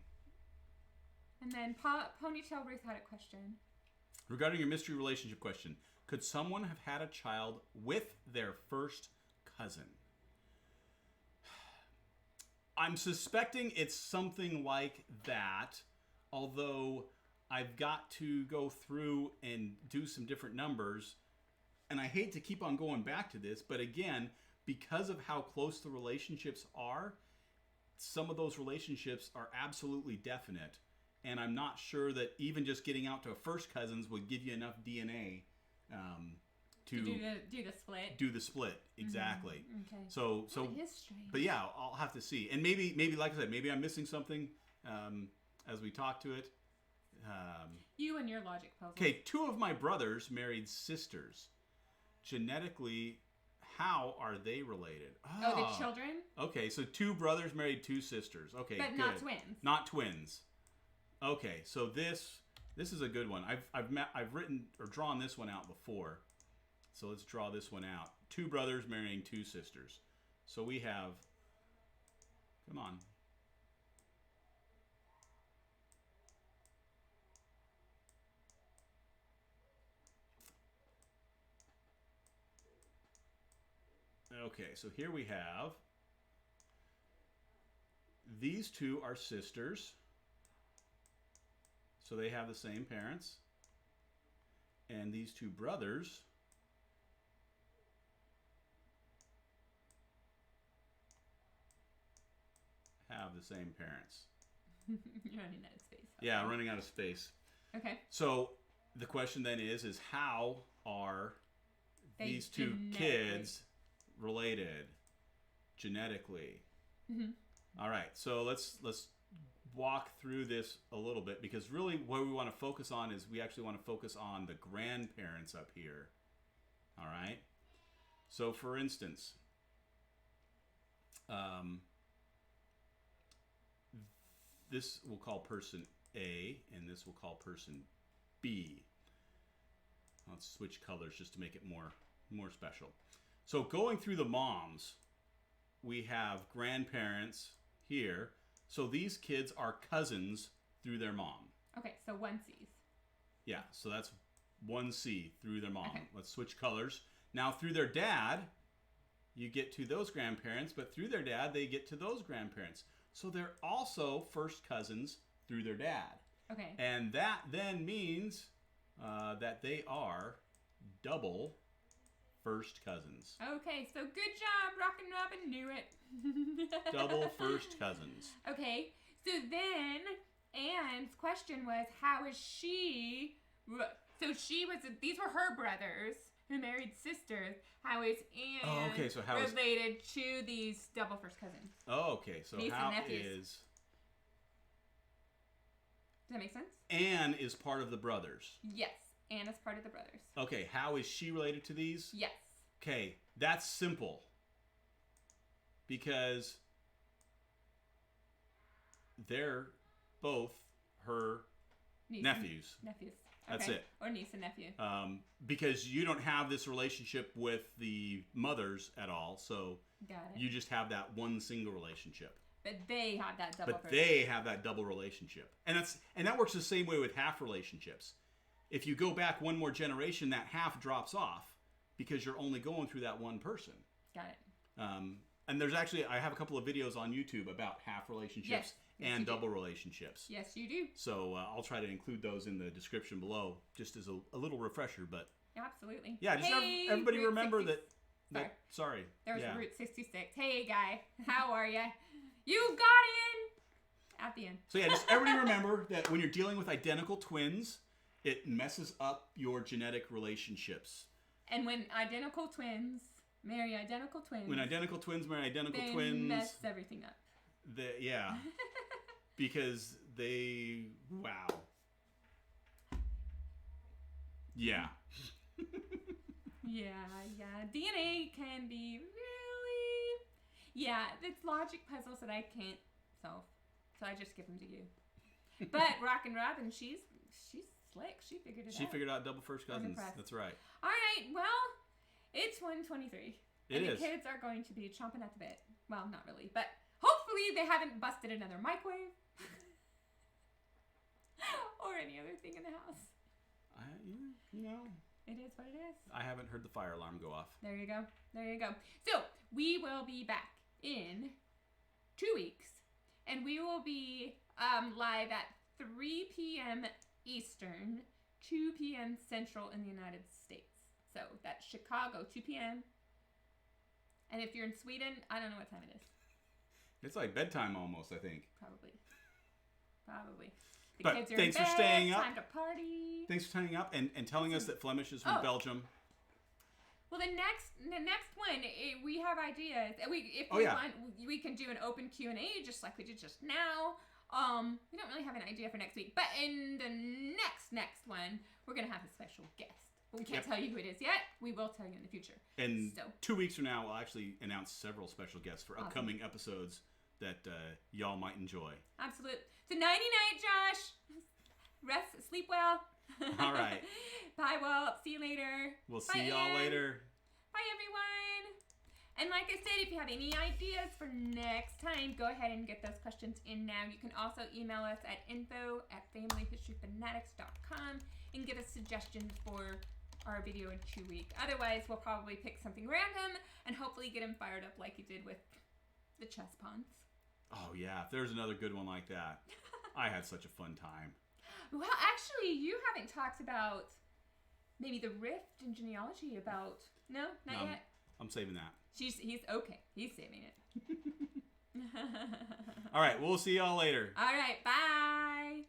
A: And then Ponytail Ruth had a question.
B: Regarding your mystery relationship question, could someone have had a child with their first cousin? I'm suspecting it's something like that, although I've got to go through and do some different numbers, and I hate to keep on going back to this, but again, because of how close the relationships are, some of those relationships are absolutely definite, and I'm not sure that even just getting out to a first cousins would give you enough DNA to
A: do the split.
B: Do the split, exactly.
A: Mm-hmm. Okay.
B: So
A: That is strange.
B: but yeah, I'll have to see, and maybe like I said, maybe I'm missing something as we talk to it.
A: You and your logic puzzle.
B: Okay, two of my brothers married sisters. Genetically, how are they related?
A: Oh, the children?
B: Okay, so two brothers married two sisters. Okay,
A: But
B: good.
A: not twins.
B: Not twins. Okay, so this is a good one. I've written or drawn this one out before. So let's draw this one out. Two brothers marrying two sisters. So we have, come on. Okay, so here we have, these two are sisters. So they have the same parents. And these two brothers have the same parents.
A: You're running out of space.
B: Yeah, I'm running out of space.
A: Okay.
B: So the question then is how are these two kids related genetically?
A: Mm-hmm.
B: All right, so let's walk through this a little bit, because really what we want to focus on is we actually want to focus on the grandparents up here. All right, so for instance, this we'll call person A, and this we'll call person B. Let's switch colors just to make it more special. So going through the moms, we have grandparents here. So these kids are cousins through their mom.
A: Okay, so one C's.
B: Yeah, so that's 1C through their mom.
A: Okay.
B: Let's switch colors. Now through their dad, you get to those grandparents, but through their dad, they get to those grandparents. So they're also first cousins through their dad.
A: Okay.
B: And that then means that they are double first cousins.
A: Okay, so good job, Rockin' Robin knew it.
B: Double first cousins.
A: Okay, so then Anne's question was, how is she... So she was... These were her brothers who married sisters. How is Anne related to these double first cousins?
B: Oh, okay. So
A: Niece
B: how
A: and nephews.
B: is...
A: Does that make sense?
B: Anne is part of the brothers.
A: Yes, Anne is part of the brothers.
B: Okay, how is she related to these?
A: Yes.
B: Okay, that's simple. Because they're both her nephews.
A: Nephews.
B: That's
A: okay.
B: it.
A: Or niece and nephew.
B: Because you don't have this relationship with the mothers at all, so
A: Got it.
B: you just have that one single relationship.
A: But they have that double.
B: But they have that double relationship, and that works the same way with half relationships. If you go back one more generation, that half drops off because you're only going through that one person.
A: Got it.
B: And there's actually, I have a couple of videos on YouTube about half relationships and double relationships.
A: Yes, you do.
B: So I'll try to include those in the description below, just as a little refresher. But
A: absolutely.
B: yeah, just everybody
A: Route
B: remember
A: 60.
B: Sorry.
A: There was
B: yeah.
A: Route 66. Hey, guy. How are ya? You got in! At the end.
B: So yeah, just everybody remember that when you're dealing with identical twins, it messes up your genetic relationships.
A: And when identical twins marry identical twins.
B: When identical twins marry identical
A: they
B: twins.
A: mess everything up.
B: Yeah. Because they... Wow. Yeah.
A: Yeah. DNA can be really... Yeah, it's logic puzzles that I can't solve. So I just give them to you. But Rockin' Robin, she's slick. She figured it out.
B: She figured out double first cousins. That's right.
A: All right. Well, it's 1:23.
B: It is.
A: The kids are going to be chomping at the bit. Well, not really, but hopefully they haven't busted another microwave or any other thing in the house. It is what it is.
B: I haven't heard the fire alarm go off.
A: There you go. So we will be back in 2 weeks, and we will be live at 3 p.m. Eastern, 2 p.m. Central in the United States. So that's Chicago, 2 p.m. And if you're in Sweden, I don't know what time it is.
B: It's like bedtime almost, I think.
A: Probably. The
B: but
A: kids are
B: thanks
A: in bed,
B: for staying up.
A: time to party.
B: Thanks for turning up and telling us that Flemish is from Belgium.
A: Well, the next one, we have ideas. If we want, we can do an open Q&A just like we did just now. We don't really have an idea for next week, but in the next one, we're gonna have a special guest. We can't tell you who it is yet. We will tell you in the future.
B: And 2 weeks from now, we'll actually announce several special guests for upcoming episodes that y'all might enjoy.
A: Absolutely. So nighty-night, Josh. Rest, sleep well.
B: All right.
A: Bye, Walt. See you later.
B: We'll see y'all later.
A: Bye, everyone. And like I said, if you have any ideas for next time, go ahead and get those questions in now. You can also email us at info@familyhistoryfanatics.com and give us suggestions for our video in 2 weeks. Otherwise, we'll probably pick something random and hopefully get them fired up like you did with the chess pawns.
B: Oh, yeah. If there's another good one like that. I had such a fun time.
A: Well, actually, you haven't talked about maybe the rift in genealogy about... No? Not yet?
B: I'm saving that.
A: He's okay. He's saving it.
B: All right. We'll see y'all later.
A: All right. Bye.